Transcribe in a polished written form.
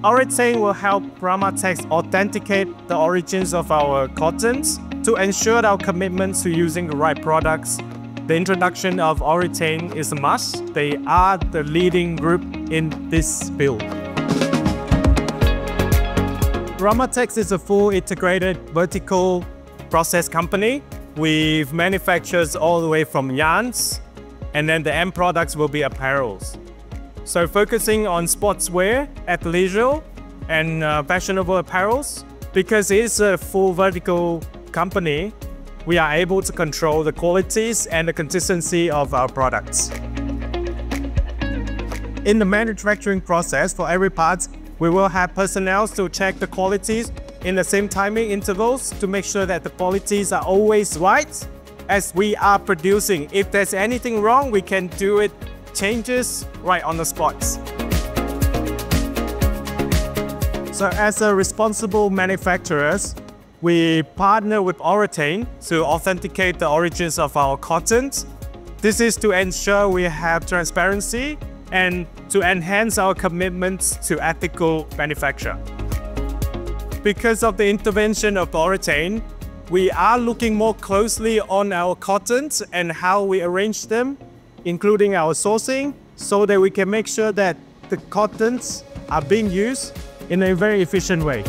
Oritain will help Ramatex authenticate the origins of our cottons to ensure our commitment to using the right products. The introduction of Oritain is a must. They are the leading group in this field. Ramatex is a full integrated vertical process company. We've manufactured all the way from yarns, and then the end products will be apparels. So focusing on sportswear, athleisure, and fashionable apparels. Because it is a full vertical company, we are able to control the qualities and the consistency of our products. In the manufacturing process, for every part, we will have personnel to check the qualities in the same timing intervals to make sure that the qualities are always right as we are producing. If there's anything wrong, we can do it changes right on the spots. So as a responsible manufacturers, we partner with Oritain to authenticate the origins of our cottons. This is to ensure we have transparency and to enhance our commitments to ethical manufacture. Because of the intervention of Oritain, we are looking more closely on our cottons and how we arrange them, including our sourcing, so that we can make sure that the cottons are being used in a very efficient way.